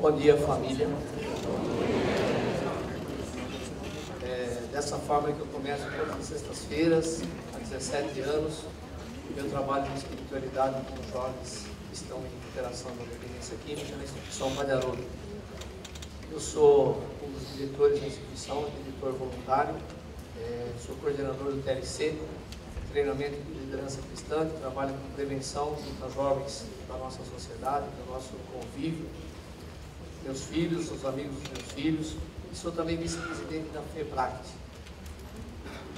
Bom dia, família. Dessa forma que eu começo todas as sextas-feiras, há 17 anos, eu trabalho em espiritualidade com jovens que estão em recuperação da dependência química na instituição Padre Haroldo. Eu sou um dos diretores da instituição, diretor voluntário, sou coordenador do TLC, treinamento de liderança cristã, que trabalha com prevenção junto a jovens da nossa sociedade, do nosso convívio, meus filhos, os amigos dos meus filhos, e sou também vice-presidente da FEBRACT.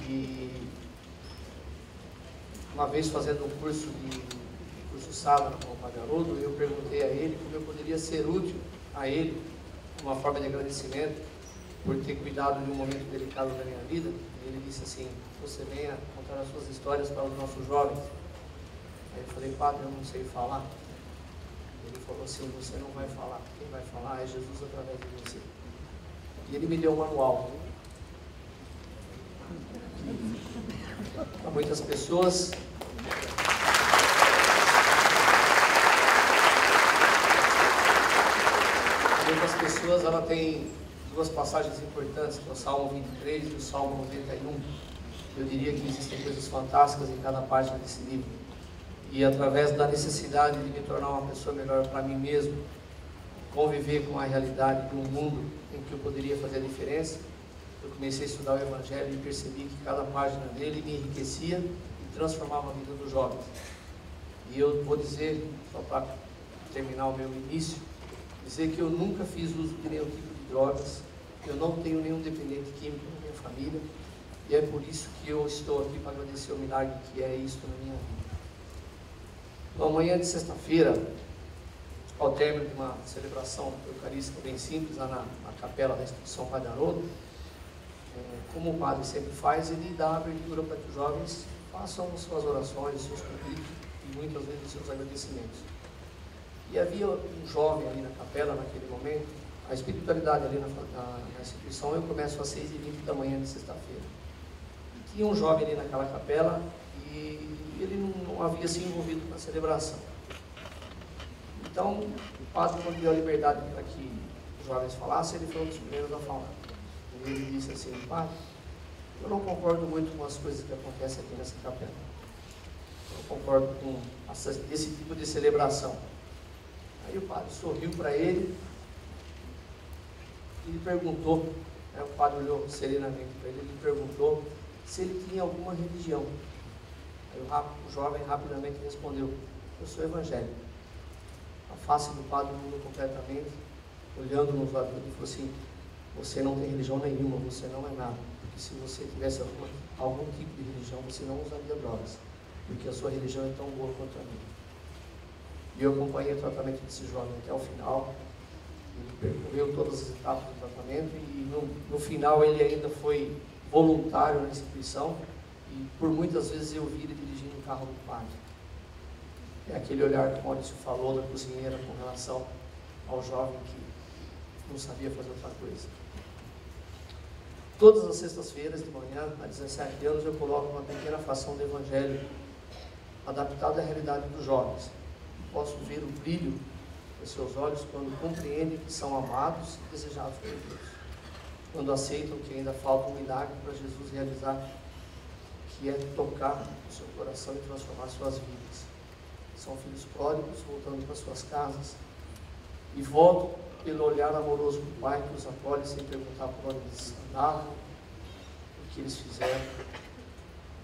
E uma vez fazendo um curso sábado com o Padre Haroldo, eu perguntei a ele como eu poderia ser útil a ele, uma forma de agradecimento por ter cuidado de um momento delicado da minha vida. E ele disse assim: você venha contar as suas histórias para os nossos jovens. Aí eu falei: Padre, eu não sei falar. Ele falou assim: você não vai falar, quem vai falar é Jesus através de você. E ele me deu um manual. Para muitas pessoas, ela tem duas passagens importantes, que é o Salmo 23 e o Salmo 91. Eu diria que existem coisas fantásticas em cada página desse livro. E através da necessidade de me tornar uma pessoa melhor para mim mesmo, conviver com a realidade de um mundo em que eu poderia fazer a diferença, eu comecei a estudar o Evangelho e percebi que cada página dele me enriquecia e transformava a vida dos jovens. E eu vou dizer, só para terminar o meu início, dizer que eu nunca fiz uso de nenhum tipo de drogas, eu não tenho nenhum dependente químico na minha família, e é por isso que eu estou aqui para agradecer o milagre que é isto na minha vida. Então, amanhã de sexta-feira, ao término de uma celebração eucarística bem simples, lá na capela da instituição Padre Haroldo, como o padre sempre faz, ele dá a abertura para que os jovens façam suas orações, seus pedidos e muitas vezes seus agradecimentos. E havia um jovem ali na capela naquele momento. A espiritualidade ali na instituição eu começo às 6h20 da manhã de sexta-feira. Tinha um jovem ali naquela capela e ele não havia se envolvido com a celebração. Então o padre, quando deu a liberdade para que os jovens falassem, ele foi um dos primeiros a falar. E ele disse assim: padre, eu não concordo muito com as coisas que acontecem aqui nessa capela. Eu não concordo com esse tipo de celebração. Aí o padre sorriu para ele e lhe perguntou, o padre olhou serenamente para ele, ele perguntou se ele tinha alguma religião. Aí o jovem rapidamente respondeu: eu sou evangélico. A face do padre mudou completamente, olhando nos olhos dele, e falou assim: você não tem religião nenhuma, você não é nada, porque se você tivesse algum tipo de religião, você não usaria drogas, porque a sua religião é tão boa quanto a minha. E eu acompanhei o tratamento desse jovem até o final. Ele percorreu todas as etapas do tratamento e no final ele ainda foi voluntário na instituição, e por muitas vezes eu vi ele dirigindo o carro do padre. É aquele olhar que o Maurício falou da cozinheira com relação ao jovem que não sabia fazer outra coisa. Todas as sextas-feiras de manhã, há 17 anos, eu coloco uma pequena fração do Evangelho adaptada à realidade dos jovens. Posso ver o brilho dos seus olhos quando compreendem que são amados e desejados por Deus, quando aceitam que ainda falta um milagre para Jesus realizar, que é tocar o seu coração e transformar suas vidas. São filhos pródigos voltando para suas casas e voltam pelo olhar amoroso do Pai, que os acolhe sem perguntar por onde eles andavam, o que eles fizeram.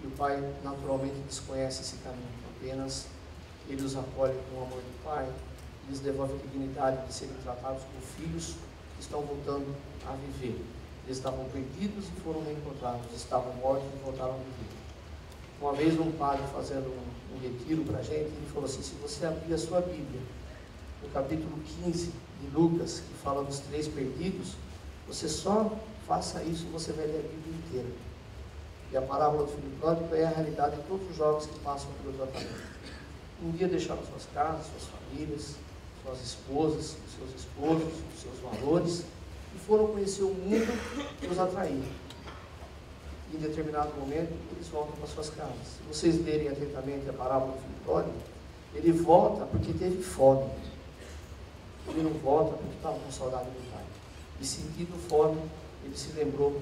E o Pai naturalmente desconhece esse caminho, apenas ele os acolhe com o amor do Pai, lhes devolve a dignidade de serem tratados como filhos que estão voltando a viver. Eles estavam perdidos e foram reencontrados, estavam mortos e voltaram a viver. Uma vez um padre fazendo um retiro para a gente, ele falou assim: se você abrir a sua Bíblia, no capítulo 15 de Lucas, que fala dos 3 perdidos, você só faça isso e você vai ler a Bíblia inteira. E a parábola do filho pródigo é a realidade de todos os jovens que passam pelo tratamento. Um dia deixaram suas casas, suas famílias, suas esposas, seus esposos, seus valores, e foram conhecer o mundo que os atraiu. E em determinado momento, eles voltam para suas casas. Se vocês lerem atentamente a parábola do filho pródigo, ele volta porque teve fome. Ele não volta porque estava com saudade do pai. E sentindo fome, ele se lembrou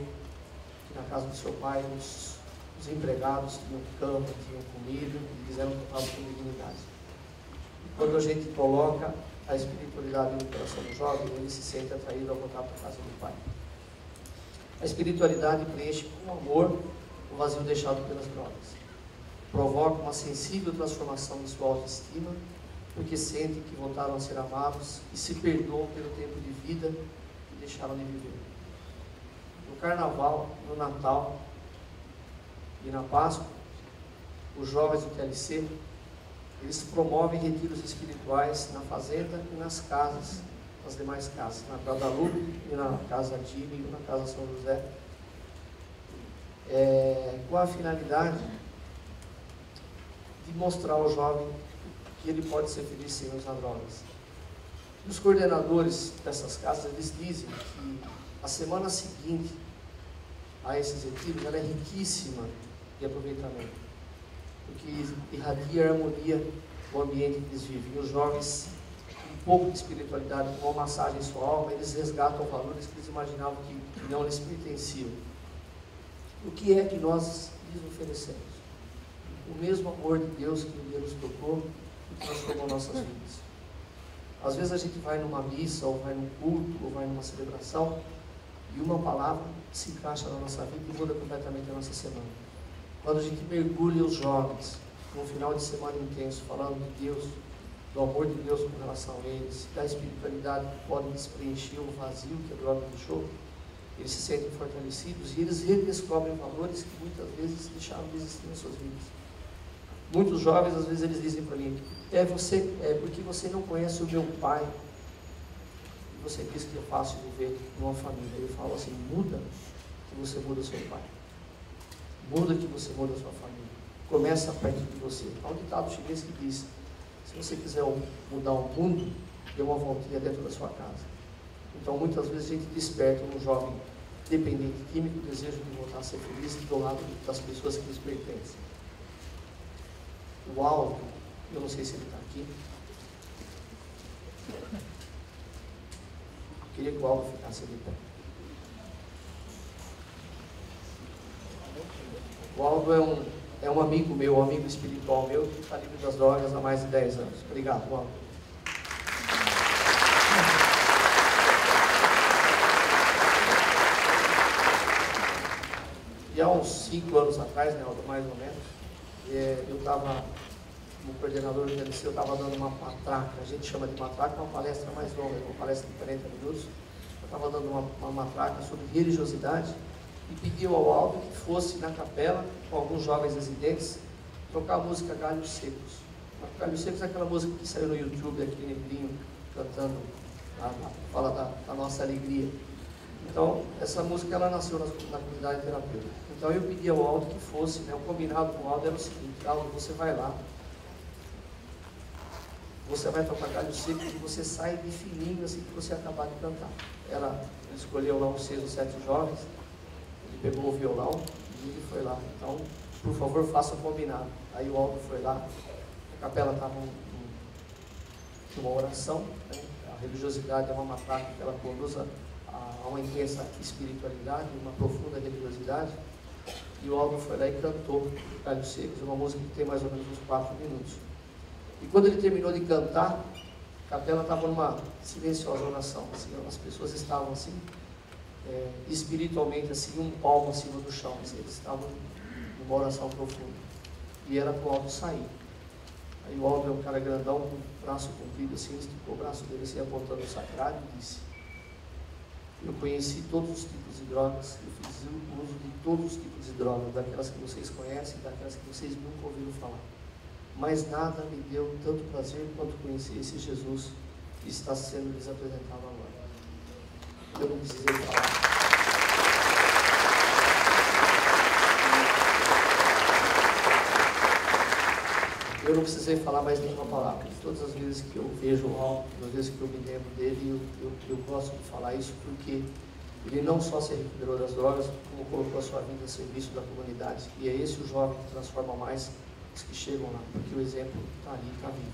que na casa do seu pai os empregados tinham cama, tinham comida, e eles eram tratados com dignidade. E quando a gente coloca a espiritualidade no coração do jovem, ele se sente atraído a voltar para a casa do pai. A espiritualidade preenche com amor o vazio deixado pelas drogas. Provoca uma sensível transformação de sua autoestima, porque sentem que voltaram a ser amados e se perdoam pelo tempo de vida que deixaram de viver. No Carnaval, no Natal e na Páscoa, os jovens do TLC, eles promovem retiros espirituais na fazenda e nas casas, nas demais casas, na Guadalupe e na Casa Dime e na Casa São José, com a finalidade de mostrar ao jovem que ele pode ser feliz sem usar drogas. E os coordenadores dessas casas, eles dizem que a semana seguinte a esses retiros, ela é riquíssima de aproveitamento, porque irradia a harmonia do ambiente que eles vivem. E os jovens, um pouco de espiritualidade, com uma massagem em sua alma, eles resgatam valores que eles imaginavam que não lhes pertenciam. O que é que nós lhes oferecemos? O mesmo amor de Deus que um dia nos tocou e transformou nossas vidas. Às vezes a gente vai numa missa, ou vai num culto, ou vai numa celebração, e uma palavra se encaixa na nossa vida e muda completamente a nossa semana. Quando a gente mergulha os jovens num final de semana intenso, falando de Deus, do amor de Deus com relação a eles, da espiritualidade que pode despreencher o vazio que a droga deixou, eles se sentem fortalecidos e eles redescobrem valores que muitas vezes deixaram de existir nas suas vidas. Muitos jovens, às vezes, eles dizem para mim, é porque você não conhece o meu pai, e você diz que é fácil viver numa família. Eu falo assim, muda que você muda o seu pai. Muda que você muda a sua família. Começa perto de você. Há um ditado chinês que diz, se você quiser mudar o mundo, dê uma voltinha dentro da sua casa. Então, muitas vezes a gente desperta um jovem dependente químico, o desejo de voltar a ser feliz do lado das pessoas que lhes pertencem. O Aldo, eu não sei se ele está aqui. Eu queria que o Aldo ficasse ali perto. O Aldo é um amigo meu, um amigo espiritual meu, que está livre das drogas há mais de 10 anos. Obrigado, Aldo. E há uns 5 anos atrás, né, Aldo, mais ou menos, eu estava, como coordenador do TLC, eu estava dando uma matraca, a gente chama de matraca, uma palestra mais longa, uma palestra de 40 minutos. Eu estava dando uma matraca sobre religiosidade e pedi ao Aldo que fosse na capela, com alguns jovens residentes, tocar a música Galhos Secos. Galhos Secos é aquela música que saiu no YouTube, aquele negrinho cantando, fala da nossa alegria. Então, essa música ela nasceu na comunidade terapêutica. Então, eu pedi ao Aldo que fosse, né, o combinado com o Aldo era o seguinte, Aldo, você vai lá, você vai tocar Galhos Secos e você sai de fininho assim que você acabar de cantar. Ele escolheu lá uns 6 ou 7 jovens, ele pegou o violão e ele foi lá. Então, por favor, faça o combinado. Aí o Aldo foi lá, a capela estava numa oração, né? A religiosidade é uma matraca que ela conduz a uma intensa espiritualidade, uma profunda religiosidade, e o Aldo foi lá e cantou Galhos Secos, uma música que tem mais ou menos uns 4 minutos. E quando ele terminou de cantar, a capela estava numa silenciosa oração, assim, as pessoas estavam assim, espiritualmente assim, um palmo acima do chão, assim, eles estavam numa oração profunda, e era para o Aldo sair. Aí o Aldo é um cara grandão, com o braço comprido assim, ele esticou o braço dele assim, apontando o sacrário e disse: eu conheci todos os tipos de drogas, eu fiz uso de todos os tipos de drogas, daquelas que vocês conhecem e daquelas que vocês nunca ouviram falar. Mas nada me deu tanto prazer quanto conhecer esse Jesus que está sendo lhes apresentado agora. Eu não precisei falar. Eu não precisei falar mais nenhuma palavra. Todas as vezes que eu vejo o Aldo, todas as vezes que eu me lembro dele, eu gosto de falar isso porque ele não só se recuperou das drogas, como colocou a sua vida a serviço da comunidade. E é esse o jovem que transforma mais os que chegam lá, porque o exemplo está ali, está vivo.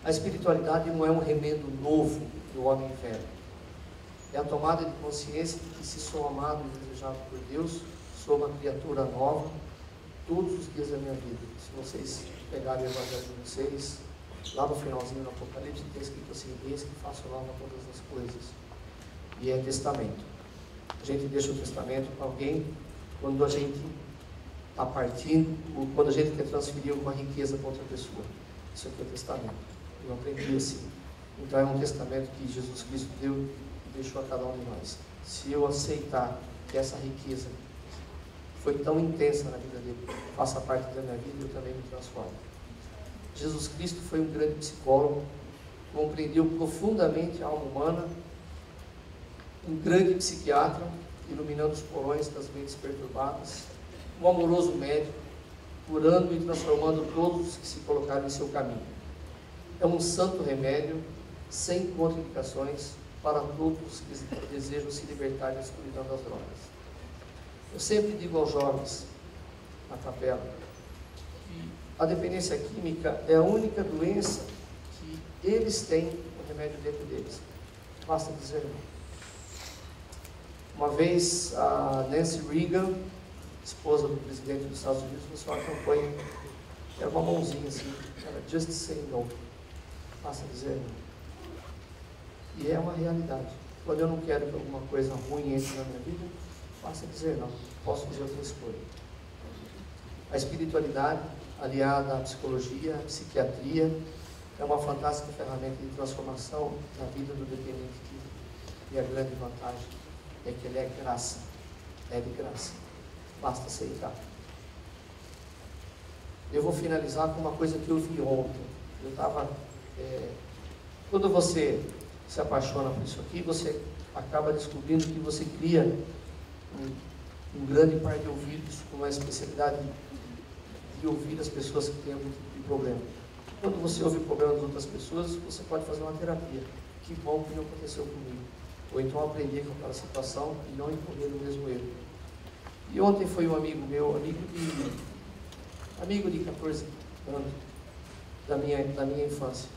A espiritualidade não é um remendo novo do homem velho. É a tomada de consciência de que, se sou amado e desejado por Deus, sou uma criatura nova todos os dias da minha vida. Se vocês pegarem o Evangelho de vocês, lá no finalzinho do Apocalipse, tem escrito assim: eis que faço nova todas as coisas. E é testamento. A gente deixa o testamento para alguém quando a gente está partindo, ou quando a gente quer transferir alguma riqueza para outra pessoa. Isso aqui é testamento. Eu aprendi assim. Então é um testamento que Jesus Cristo deu e deixou a cada um de nós. Se eu aceitar que essa riqueza foi tão intensa na vida dele, faça parte da minha vida, eu também me transformo. Jesus Cristo foi um grande psicólogo, compreendeu profundamente a alma humana, um grande psiquiatra, iluminando os porões das mentes perturbadas, um amoroso médico, curando e transformando todos os que se colocaram em seu caminho. É um santo remédio, sem contraindicações, para todos os que desejam se libertar da escuridão das drogas. Eu sempre digo aos jovens na capela que a dependência química é a única doença que eles têm o remédio dentro deles. Basta dizer não. Uma vez a Nancy Reagan, esposa do presidente dos Estados Unidos, começou uma campanha, era uma mãozinha assim, era just say no. Basta dizer não. E é uma realidade. Quando eu não quero que alguma coisa ruim entre na minha vida, basta dizer não. Posso fazer outra escolha. A espiritualidade, aliada à psicologia, à psiquiatria, é uma fantástica ferramenta de transformação na vida do dependente químico. E a grande vantagem é que ele é graça. É de graça. Basta aceitar. Eu vou finalizar com uma coisa que eu vi ontem. Eu estava... quando você se apaixona por isso aqui, você acaba descobrindo que você cria um grande par de ouvidos com uma especialidade de ouvir as pessoas que têm algum tipo de problema. Quando você ouve o problema das outras pessoas, você pode fazer uma terapia. Que bom que não aconteceu comigo. Ou então aprender com aquela situação e não incorrer no mesmo erro. E ontem foi um amigo meu, amigo de 14 anos, da minha infância.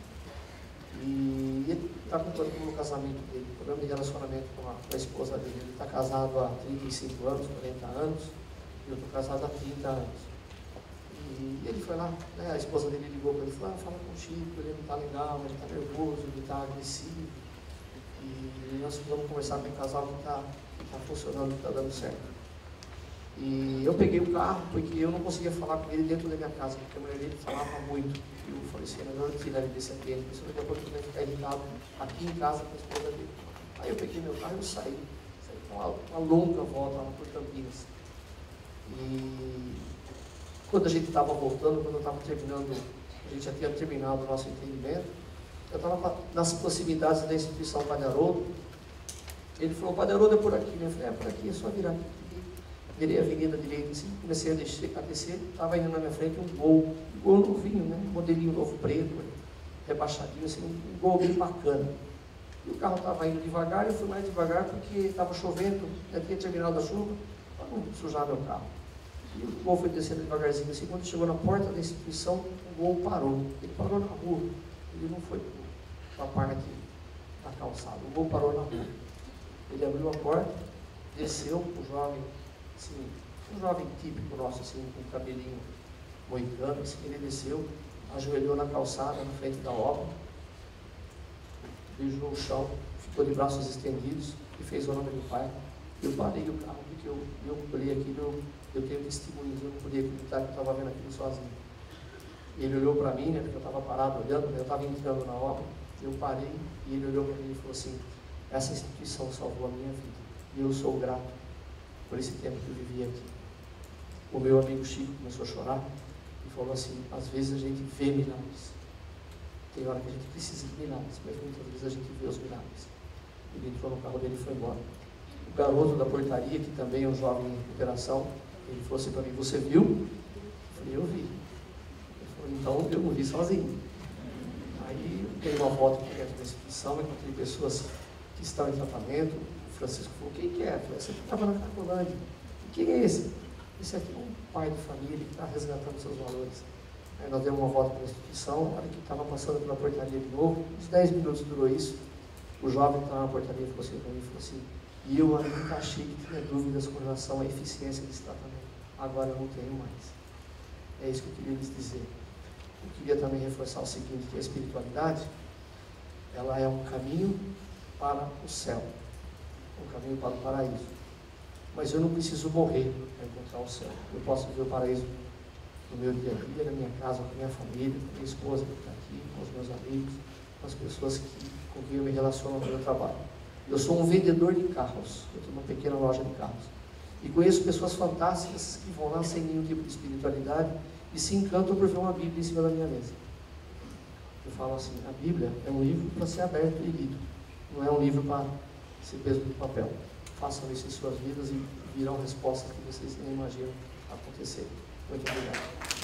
E ele está contando como o casamento dele, problema de relacionamento com a esposa dele. Ele está casado há 35 anos, 40 anos, e eu estou casado há 30 anos. E ele foi lá, né, a esposa dele ligou para ele e falou: fala com o Chico, ele não está legal, ele está nervoso, ele está agressivo. E nós precisamos conversar com o casal que está funcionando, que está dando certo. E eu peguei o carro, porque eu não conseguia falar com ele dentro da minha casa, porque a mulher dele falava muito. E eu falei assim: melhor eu tirar ele desse ambiente, porque senão daqui a pouco ele vai ficar irritado aqui em casa com a esposa dele. Aí eu peguei meu carro e saí com uma longa volta lá por Campinas. E quando a gente estava voltando, quando eu estava terminando, a gente já tinha terminado o nosso entendimento, eu estava nas proximidades da instituição Padre Haroldo. Ele falou: Padre Haroldo é por aqui. Eu falei: é por aqui, é só virar aqui. Virei a avenida direita assim, comecei a descer, estava indo na minha frente um Gol novinho, né? Um modelinho novo preto, rebaixadinho, assim, um Gol bem bacana. E o carro estava indo devagar, eu fui mais devagar porque estava chovendo, já tinha terminado a chuva, para não sujar meu carro. E o Gol foi descendo devagarzinho assim, quando chegou na porta da instituição, o Gol parou. Ele parou na rua, ele não foi para a parte da calçada, o Gol parou na rua. Ele abriu a porta, desceu, o jovem, assim, um jovem típico nosso, assim, com o cabelinho moicano, assim, ele desceu, ajoelhou na calçada, na frente da obra, beijou o chão, ficou de braços estendidos e fez o nome do Pai. Eu parei o carro, porque eu olhei aquilo, eu tenho testemunhos, eu não podia acreditar que eu estava vendo aquilo sozinho. E ele olhou para mim, né, porque eu estava parado olhando, eu estava entrando na obra, eu parei e ele olhou para mim e falou assim: essa instituição salvou a minha vida e eu sou grato por esse tempo que eu vivi aqui. O meu amigo Chico começou a chorar e falou assim: às vezes a gente vê milagres, tem hora que a gente precisa de milagres, mas muitas vezes a gente vê os milagres. Ele entrou no carro dele e foi embora. O garoto da portaria, que também é um jovem em recuperação, ele falou assim para mim: você viu? Eu falei: eu vi. Ele falou: então eu não vi sozinho. Aí eu dei uma volta por dentro da instituição, encontrei pessoas que estão em tratamento. O Francisco falou: quem que é? Eu falei: esse aqui estava na Cracolândia. E quem é esse? Esse aqui é um pai de família que está resgatando seus valores. Aí nós demos uma volta pela instituição, a hora que estava passando pela portaria de novo, uns 10 minutos durou isso, o jovem que estava na portaria falou assim para mim, falou assim, e eu ainda achei que tinha dúvidas com relação à eficiência desse tratamento. Agora eu não tenho mais. É isso que eu queria lhes dizer. Eu queria também reforçar o seguinte, que a espiritualidade, ela é um caminho para o céu, um caminho para o paraíso. Mas eu não preciso morrer para encontrar o céu. Eu posso ver o paraíso no meu dia a dia, na minha casa, com a minha família, com a minha esposa que está aqui, com os meus amigos, com as pessoas com quem eu me relaciono no meu trabalho. Eu sou um vendedor de carros, eu tenho uma pequena loja de carros. E conheço pessoas fantásticas que vão lá sem nenhum tipo de espiritualidade e se encantam por ver uma Bíblia em cima da minha mesa. Eu falo assim, a Bíblia é um livro para ser aberto e lido, não é um livro para ser peso no papel. Façam isso em suas vidas e virão respostas que vocês nem imaginam acontecer. Muito obrigado.